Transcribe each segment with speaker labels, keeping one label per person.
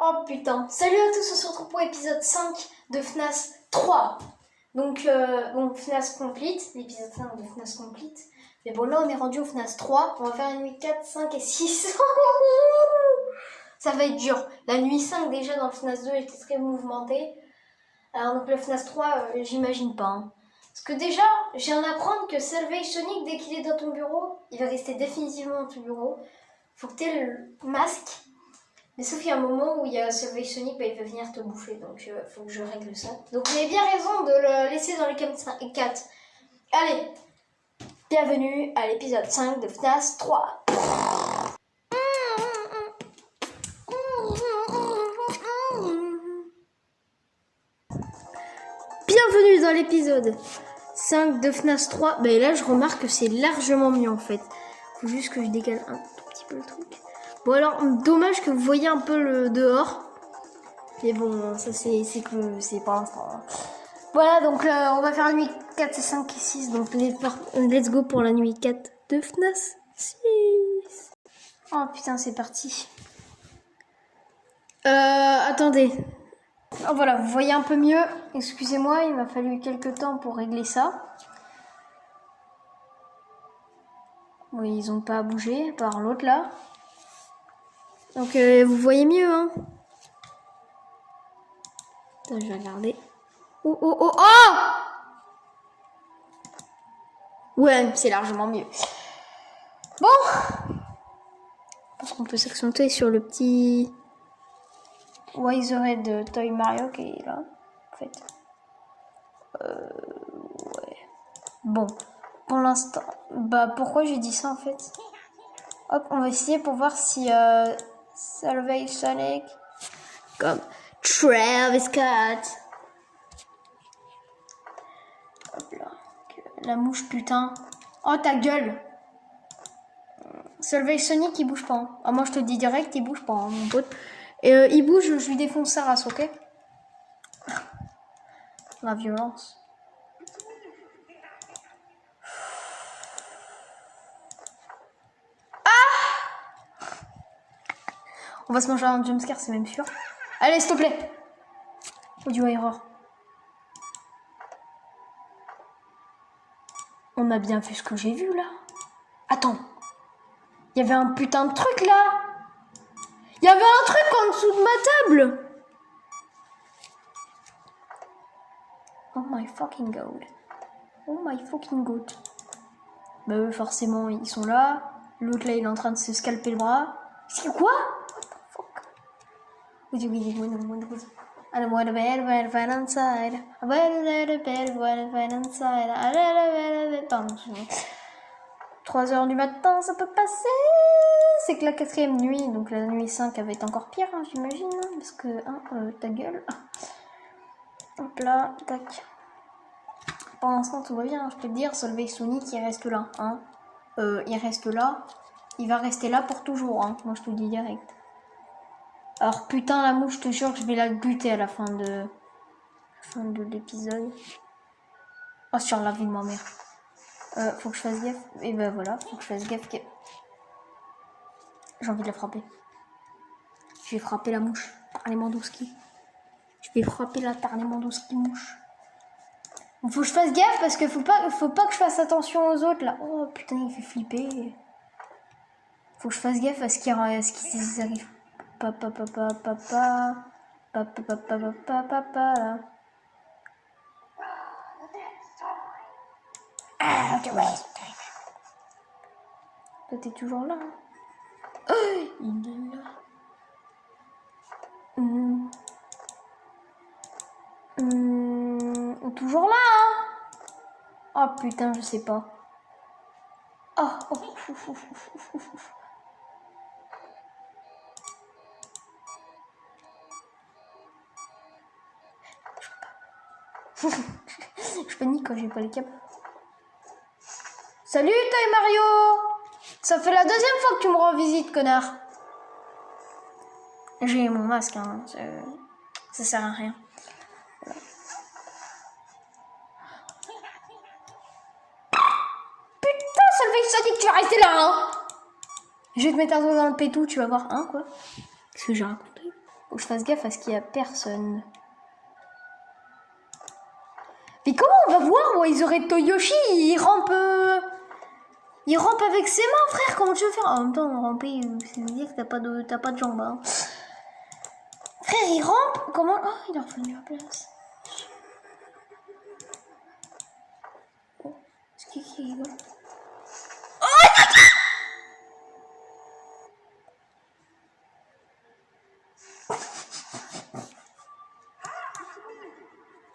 Speaker 1: Oh putain. Salut à tous, on se retrouve pour l'épisode 5 de FNAS 3. Donc, FNAS Complete, l'épisode 5 de FNAS Complete. Mais bon, là on est rendu au FNAS 3. On va faire une nuit 4, 5 et 6. Ça va être dur. La nuit 5 déjà dans le FNAS 2 était très mouvementée. Alors donc le FNAS 3, j'imagine pas. Hein. Parce que déjà, je viens d'apprendre que Salvation Sonic, dès qu'il est dans ton bureau, il va rester définitivement dans ton bureau. Faut que tu aies le masque. Mais sauf qu'il y a un moment où il y a Salvation Sonic, il va venir te bouffer. Donc faut que je règle ça. Donc vous avez bien raison de le laisser dans les 4. Allez, bienvenue à l'épisode 5 de FNAS 3. Bienvenue dans l'épisode 5 de FNAS 3. Ben là, je remarque que c'est largement mieux en fait. Faut juste que je décale un tout petit peu le truc. Bon alors, dommage que vous voyez un peu le dehors. Mais bon, ça c'est pour l'instant. Hein. Voilà, donc on va faire la nuit 4, 5 et 6. Donc let's go pour la nuit 4 de FNAS 6. Oh putain, c'est parti. Attendez. Oh, voilà, vous voyez un peu mieux. Excusez-moi, il m'a fallu quelques temps pour régler ça. Oui, ils ont pas bougé, par l'autre là. Donc vous voyez mieux, hein. Attends, je vais regarder. Oh, oh, oh, oh! Ouais, c'est largement mieux. Bon! Je pense qu'on peut s'accentuer sur le petit... Wiserhead de Toy Mario qui est là, en fait. Ouais. Bon, pour l'instant... Bah, pourquoi j'ai dit ça, en fait? Hop, on va essayer pour voir si... Salvation Sonic... Comme Travis Scott. Hop là. La mouche, putain. Oh, ta gueule! Salvation Sonic, il bouge pas. Hein. Ah, moi, je te dis direct, il bouge pas, hein, mon pote. Et il bouge, je lui défonce sa race, ok? La violence. Ah! On va se manger un jumpscare, c'est même sûr. Allez, s'il te plaît. Audio error. On a bien vu ce que j'ai vu, là. Attends. Il y avait un putain de truc, là. Il y avait un truc en dessous de ma table. Oh my fucking god. Oh my fucking god. Bah eux, forcément, ils sont là. L'autre, là, il est en train de se scalper le bras. C'est quoi? Fuck. I want a better fight inside. I want a better fight inside. Pardon, 3h du matin, ça peut passer. C'est que la 4e nuit, donc la nuit 5, elle va être encore pire, hein, j'imagine. Hein, parce que, hein, ta gueule. Hop là, tac. Pour l'instant, tout va bien, je peux te dire. Salvation Sonic, il reste là. Hein. Il reste là. Il va rester là pour toujours. Hein. Moi, je te le dis direct. Alors, putain, la mouche, je te jure que je vais la buter à la fin de l'épisode. Oh, sur la vie de ma mère. Faut que je fasse gaffe. Et ben voilà, faut que je fasse gaffe. J'ai envie de la frapper. Je vais frapper la mouche. Tarnemandowski. Je vais frapper la Tarnemandowski mouche. Faut que je fasse gaffe parce que faut pas que je fasse attention aux autres là. Oh putain, il fait flipper. Faut que je fasse gaffe à ce qui arrive. Papa là. Ah, ok, ouais. Toi, t'es toujours là. Hein. Oh, il est là. Toujours là, hein. Oh putain, je sais pas. Oh. Je panique quand j'ai pas les câbles. Salut Toy Mario! Ça fait la 2e fois que tu me rends visite, connard. J'ai mon masque, hein. Ça sert à rien. Voilà. Putain, Salvation Sonic, tu vas rester là, hein! Je vais te mettre un doigt dans le pétou, tu vas voir, hein, quoi? Qu'est-ce que j'ai raconté? Faut que je fasse gaffe à ce qu'il y a personne. Mais comment on va voir Waizoret Toyoshi? Il rampe... Il rampe avec ses mains, frère. Comment tu veux faire? En même temps, ramper, ça veut dire que t'as pas de jambes. Hein. Frère, il rampe. Comment? Oh, il est revenu à place. Oh, c'est qui rigole?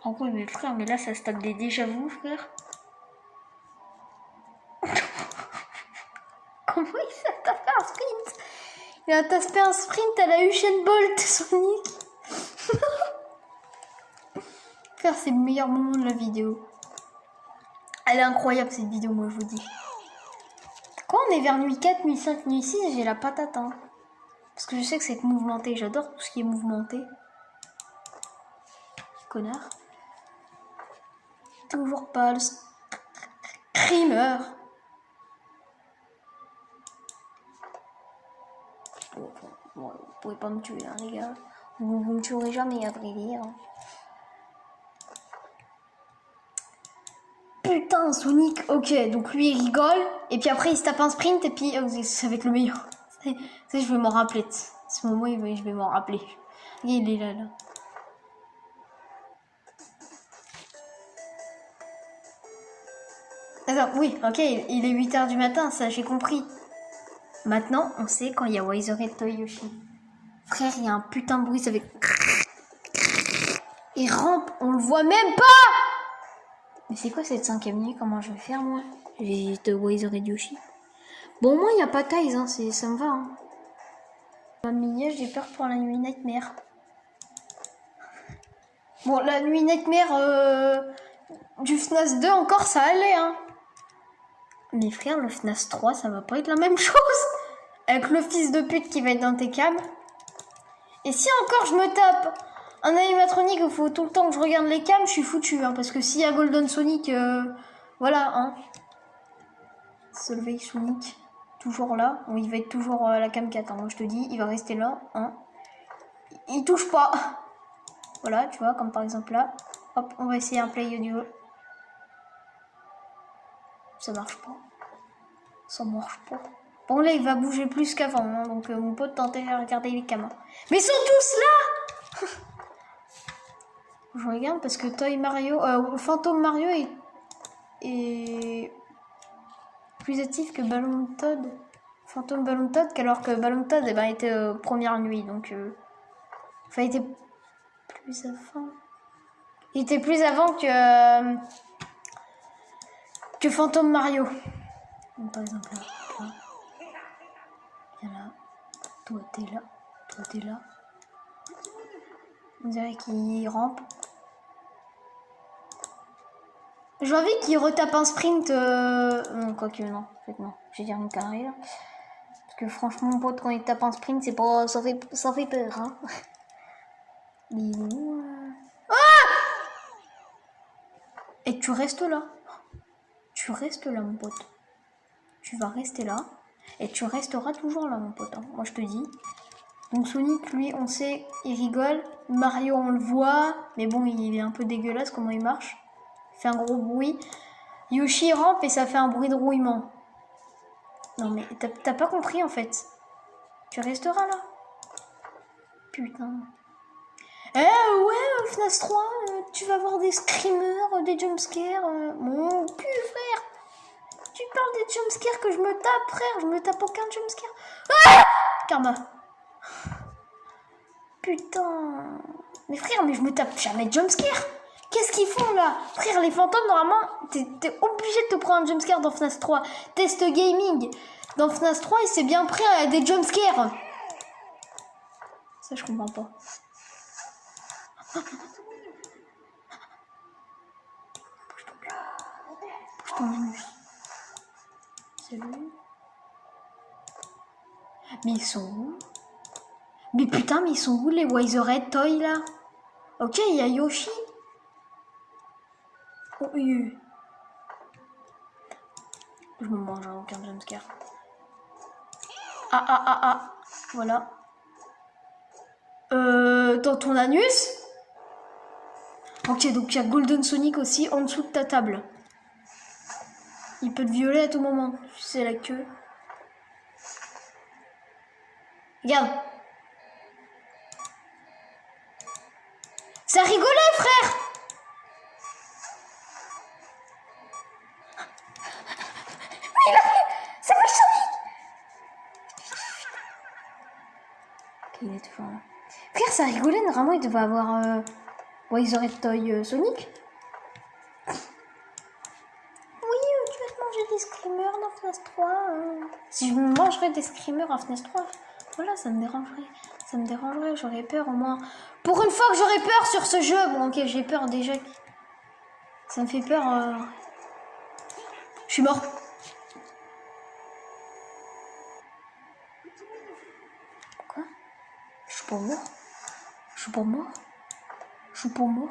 Speaker 1: Oh oui, mais frère, mais là, ça se tape des déjà-vu, frère. Comment il s'est tapé un sprint? Il a tapé un sprint à la Usain Bolt, Sonic. Frère, c'est le meilleur moment de la vidéo. Elle est incroyable, cette vidéo, moi, je vous dis. Quand on est vers nuit 4, nuit 5, nuit 6, j'ai la patate, hein. Parce que je sais que c'est mouvementé. J'adore tout ce qui est mouvementé. Connard. Toujours pas le screamer. Bon, vous pouvez pas me tuer, hein, les gars. Vous me tuerez jamais, à vrai dire. Putain, Sonic. Ok, donc lui, il rigole. Et puis après, il se tape un sprint. Et puis, ça va être le meilleur. Je vais m'en rappeler. Ce moment, je vais m'en rappeler. Il est là. Attends, oui, ok, il est 8h du matin, ça j'ai compris. Maintenant, on sait quand il y a Waizoret Toyoshi. Frère, il y a un putain de bruit, ça fait... Il rampe, on le voit même pas. Mais c'est quoi cette 5ème nuit? Comment je vais faire, moi? J'ai de Waizoret Yoshi. Bon, moi, il n'y a pas Tails, hein, ça me va. Hein. Mamie, j'ai peur pour la nuit Nightmare. Bon, la nuit Nightmare du FNAF 2, encore, ça allait, hein. Mais frère, le FNAF 3, ça va pas être la même chose. Avec le fils de pute qui va être dans tes cams. Et si encore je me tape un animatronique, il faut tout le temps que je regarde les cams, je suis foutu. Hein, parce que s'il y a Golden Sonic, voilà. Hein. Solveig Sonic, toujours là. Bon, il va être toujours à la cam 4. Hein, moi je te dis, il va rester là. Hein. Il touche pas. Voilà, tu vois, comme par exemple là. Hop, on va essayer un play audio. Ça marche pas. Ça marche pas. Bon là il va bouger plus qu'avant, hein, donc mon pote tentait de regarder les camas. Mais ils sont tous là. Je regarde parce que Toy Mario, Phantom Mario est plus actif que Ballon Todd. Phantom Ballon Todd, alors que Ballon Todd eh ben, était première nuit, donc enfin il était plus avant. Il était plus avant que Phantom Mario. Donc, par exemple là. Viens là. Toi t'es là. Toi t'es là. On dirait qu'il rampe. J'ai envie qu'il retape un sprint. Non, quoique non. En fait, non. Je vais dire une connerie là. Parce que franchement, mon pote, quand il tape un sprint, c'est pas. Ça fait peur, hein. Il est où Ah Et tu restes là. Tu restes là, mon pote. Tu vas rester là. Et tu resteras toujours là, mon pote. Hein. Moi, je te dis. Donc Sonic, lui, on sait, il rigole. Mario, on le voit. Mais bon, il est un peu dégueulasse comment il marche. Il fait un gros bruit. Yoshi rampe et ça fait un bruit de rouillement. Non mais t'as pas compris en fait. Tu resteras là. Putain. Eh ouais, FNAF 3, tu vas voir des screamers, des jumpscares. Mon cul, frère. Tu parles des jumpscares que je me tape, frère. Je me tape aucun jumpscare. Ah Karma. Putain. Mais frère, mais je me tape jamais de jumpscare. Qu'est-ce qu'ils font là? Frère, les fantômes, normalement, t'es obligé de te prendre un jumpscare dans FNAF 3. Test gaming. Dans FNAF 3, il s'est bien pris à des jumpscares. Ça, je comprends pas. Bouge ton anus. Salut. Mais ils sont où? Mais putain, mais ils sont où les Waizoret Toy là? Ok, il y a Yoshi. Oh, je me mange aucun jumpscare. Ah. Voilà. dans ton anus. Ok, donc il y a Golden Sonic aussi en dessous de ta table. Il peut te violer à tout moment. Tu sais la queue. Regarde. Ça rigolait, frère. Il a fait... Ça fait Sonic. Ok, il est toujours là. Frère, ça rigolait. Normalement, il devait avoir... Bon, ils auraient toy Sonic. Oui, tu vas te manger des screamers dans FNAF 3. Si je me mangerais des screamers en FNAF 3, voilà, ça me dérangerait. Ça me dérangerait, j'aurais peur au moins. Pour une fois que j'aurais peur sur ce jeu. Bon, ok, j'ai peur déjà. Ça me fait peur. Je suis mort. Quoi? Je suis pas mort. Je suis pas mort. Je suis pas mort.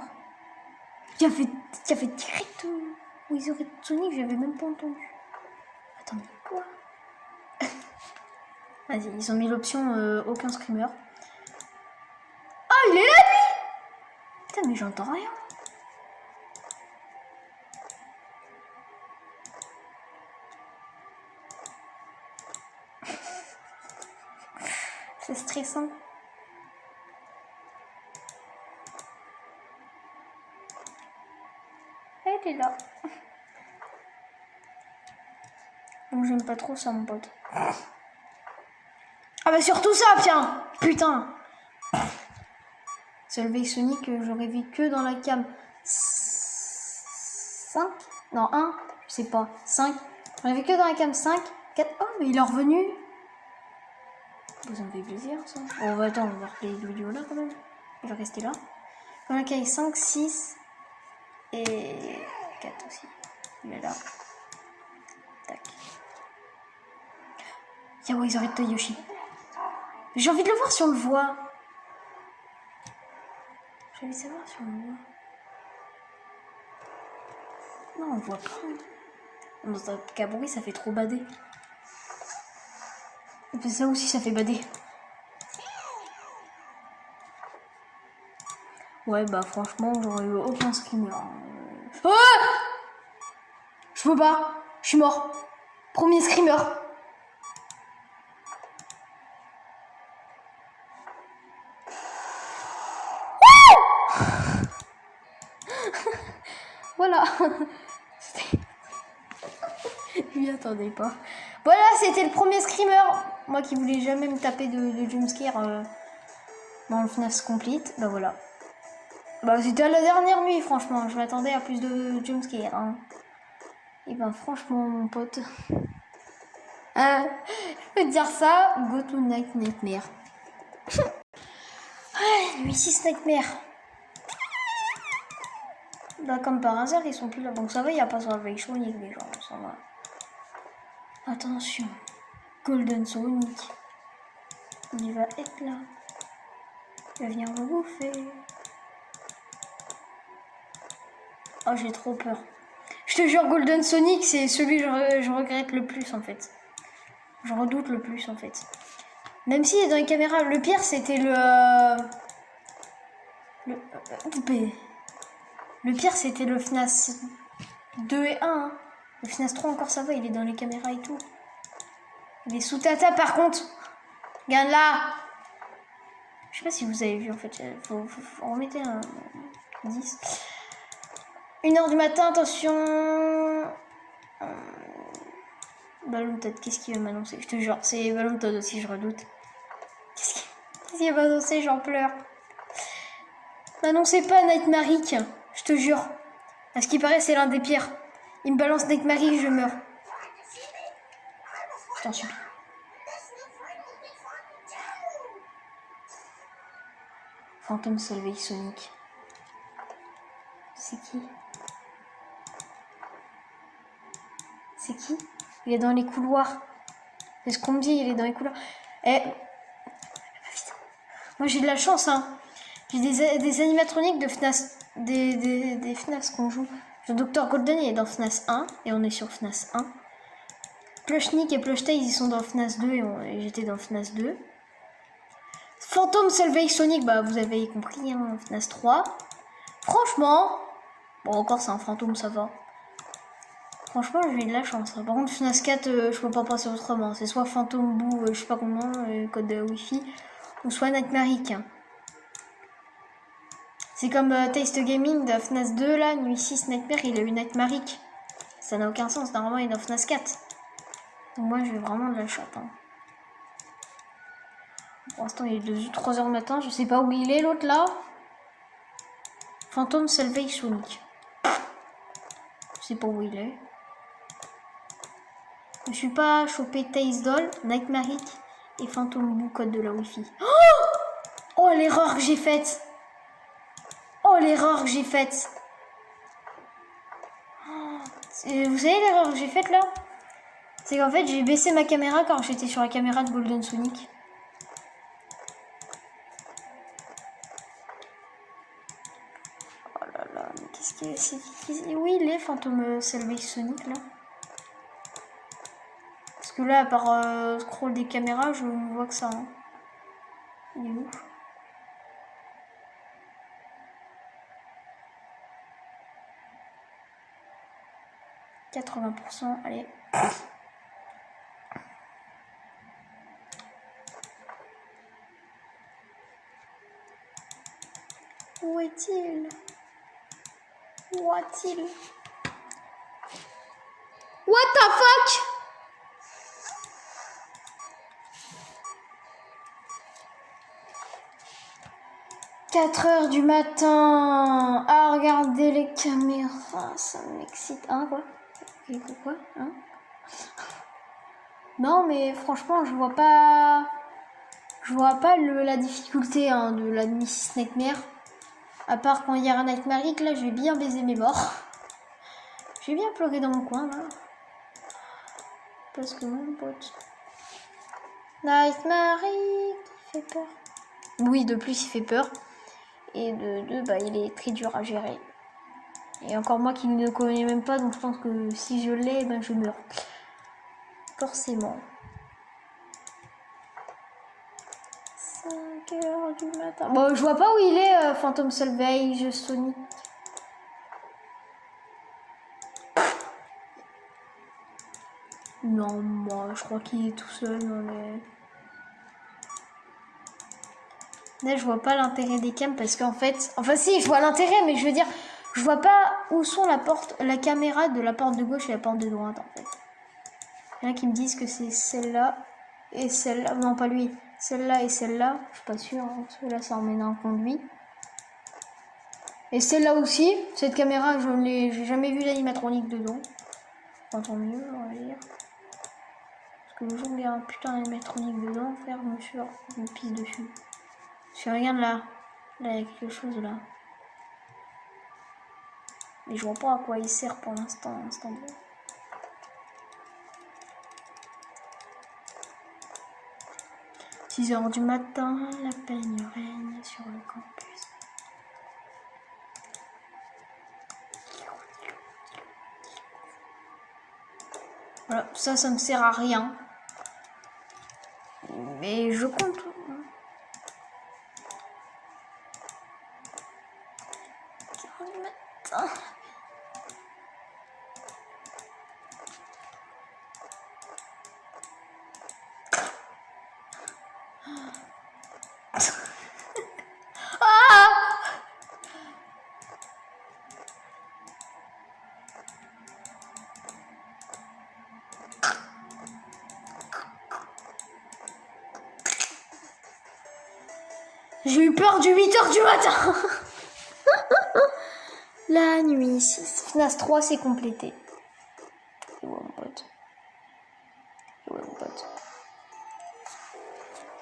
Speaker 1: Il y avait direct où ils auraient Sonic, j'avais même pas entendu. Attends, mais quoi? Vas-y, ils ont mis l'option aucun screamer. Ah, il est là, lui! Putain, mais j'entends rien. C'est stressant. Elle est là. Donc j'aime pas trop ça, mon pote. Ah bah surtout ça, tiens. Putain. Solveig Sonic, j'aurais vu que dans la cam 5. Non, 1. Je sais pas. 5. J'aurais vu que dans la cam 5. 4. Oh, mais il est revenu. Ça me fait plaisir, ça. Bon, bah attends, on va voir les vidéos là quand même. Il va rester là. Dans la cam 5, 6. Et 4 aussi. Il est là. Tac. Y'a ouais, ils auraient de Yoshi. J'ai envie de le voir si on le voit. J'ai envie de savoir si on le voit. Non, on le voit pas. Dans un cabri, ça fait trop bader. Et puis ça aussi, ça fait bader. Ouais, bah franchement, j'aurais eu aucun screamer. Oh, je peux pas. Je suis mort. Premier screamer. Voilà. Je m'y attendais pas. Voilà, c'était le premier screamer. Moi qui voulais jamais me taper de jumpscare dans le FNAF Complete. Bah voilà. Bah c'était à la dernière nuit, franchement. Je m'attendais à plus de jumpscare. Hein. Et ben franchement, mon pote. Je peux te dire ça. Go to Night Nightmare. Nuit 6 Nightmare. Bah comme par hasard, ils sont plus là. Donc ça va, il n'y a pas Solveig Sonic, les gens. Ça va. Attention. Golden Sonic. Il va être là. Il va venir me bouffer. Oh, j'ai trop peur. Je te jure, Golden Sonic, c'est celui que je regrette le plus, en fait. Je redoute le plus, en fait. Même s'il est dans les caméras. Le pire, c'était le pire, c'était le FNAF 2 et 1. Hein. Le FNAF 3, encore, ça va, il est dans les caméras et tout. Il est sous ta table, par contre. Regarde là. Je sais pas si vous avez vu, en fait. Faut remettre un 10. 1h du matin, attention. Ballon Todd, qu'est-ce qu'il va m'annoncer? Je te jure, c'est Ballon Todd aussi, je redoute. Qu'est-ce qu'il va m'annoncer? J'en pleure. M'annoncez pas Nightmaric, je te jure. À ce qui paraît, c'est l'un des pires. Il me balance Nightmaric, je meurs. Je t'en supplie. Phantom Solveig Sonic. C'est qui? C'est qui? Il est dans les couloirs. C'est ce qu'on me dit, il est dans les couloirs. Eh. Moi j'ai de la chance, hein. J'ai des animatroniques de FNAF. Des FNAF qu'on joue. Le Dr Golden il est dans FNAF 1. Et on est sur FNAF 1. Plushnik et Plushtails ils sont dans FNAF 2 et j'étais dans FNAF 2. Phantom Solveig Sonic, bah vous avez compris, hein, FNAS 3. Franchement, bon encore c'est un fantôme, ça va. Franchement j'ai eu de la chance. Par contre FNAS 4, je peux pas passer autrement. C'est soit Phantom Boo, je sais pas comment, code de Wi-Fi, ou soit Nightmare. C'est comme Taste Gaming de FNAS 2 là, Nuit 6 Nightmare, il a eu Nightmare. Ça n'a aucun sens, normalement il est dans FNAS 4. Donc moi j'ai vraiment de la chatte. Hein. Pour l'instant il est 3h du matin, je sais pas où il est l'autre là. Phantom Solveig Sonic. Je sais pas où il est. Je suis pas chopé Taste Doll, Nightmare et Phantom Boo, code de la Wi-Fi. Oh l'erreur que j'ai faite. Oh l'erreur que j'ai faite. Vous savez l'erreur que j'ai faite là? C'est qu'en fait j'ai baissé ma caméra quand j'étais sur la caméra de Golden Sonic. Oh là là, mais qu'est-ce qu'il est? Oui, il est Phantom Solveig Sonic là. Parce que là, par scroll des caméras, je ne vois que ça. Hein. Il est où? « 80%, allez. Où est-il? Où est-il? What the fuck? « 4h du matin à regarder les caméras, ça m'excite. Hein, quoi? Pourquoi? Hein? Non, mais franchement, je vois pas la difficulté hein, de la Nuit 6 Nightmare. À part quand il y a un Nightmare, là, je vais bien baiser mes morts. Je vais bien pleurer dans mon coin, là. Parce que mon pote... Nightmare, il fait peur. Oui, de plus, il fait peur. Et de deux, bah, il est très dur à gérer. Et encore moi qui ne le connais même pas, donc je pense que si je l'ai, ben je meurs. Forcément. 5h du matin. Bon, je vois pas où il est, Phantom Solveig Sonic. Non, moi, je crois qu'il est tout seul dans les... Là, je vois pas l'intérêt des cams parce qu'en fait... Enfin, si, je vois l'intérêt, mais je veux dire... Je vois pas où sont la caméra de la porte de gauche et la porte de droite, en fait. Il y en a qui me disent que c'est celle-là et celle-là. Non, pas lui. Celle-là et celle-là. Je suis pas sûre, hein, parce que là, ça emmène un conduit. Et celle-là aussi. Cette caméra, j'ai jamais vu l'animatronique dedans. Enfin, tant mieux, on va dire. Parce que le jour où il y a un putain d'animatronique dedans, frère, je me pisse dessus. Je regarde là. Là, il y a quelque chose là. Mais je vois pas à quoi il sert pour l'instant. 6h du matin, la peigne règne sur le campus. Voilà, ça me sert à rien. Mais je compte. 4h du matin. J'ai eu peur du 8h du matin. La nuit 6. FNAS 3 c'est complété. Et ouais, mon pote.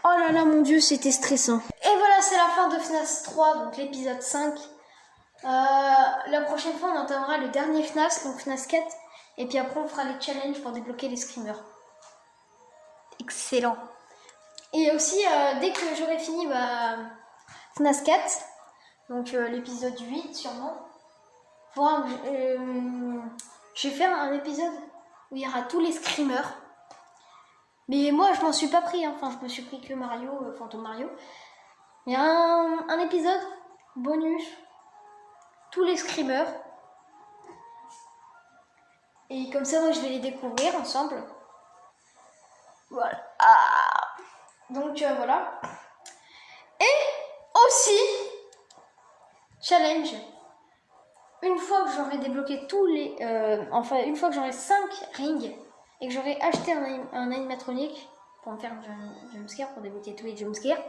Speaker 1: Oh là là, mon dieu, c'était stressant. Et voilà, c'est la fin de FNAS 3, donc l'épisode 5. La prochaine fois, on entendra le dernier FNAS, donc FNAS 4. Et puis après, on fera les challenges pour débloquer les screamers. Excellent. Et aussi, dès que j'aurai fini FNAS 4, donc l'épisode 8 sûrement, je vais faire un épisode où il y aura tous les screamers. Mais moi, je m'en suis pas pris, hein. Enfin, je me suis pris que Mario, Phantom Mario. Il y a un épisode bonus, tous les screamers. Et comme ça, moi, je vais les découvrir ensemble. Voilà. Donc, voilà. Et aussi, challenge. Une fois que j'aurai débloqué tous les... une fois que j'aurai 5 rings et que j'aurai acheté un animatronique pour me faire un jumpscare, pour débloquer tous les jumpscares,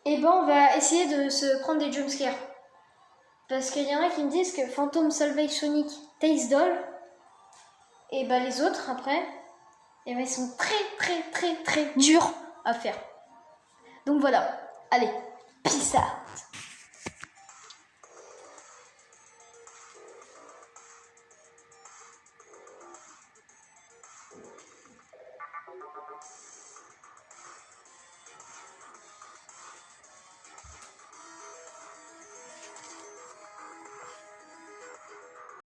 Speaker 1: et ben on va essayer de se prendre des jumpscares. Parce qu'il y en a qui me disent que Phantom Salvage Sonic Taste Doll, et ben les autres après, et ben ils sont très durs à faire. Donc voilà, allez, peace out.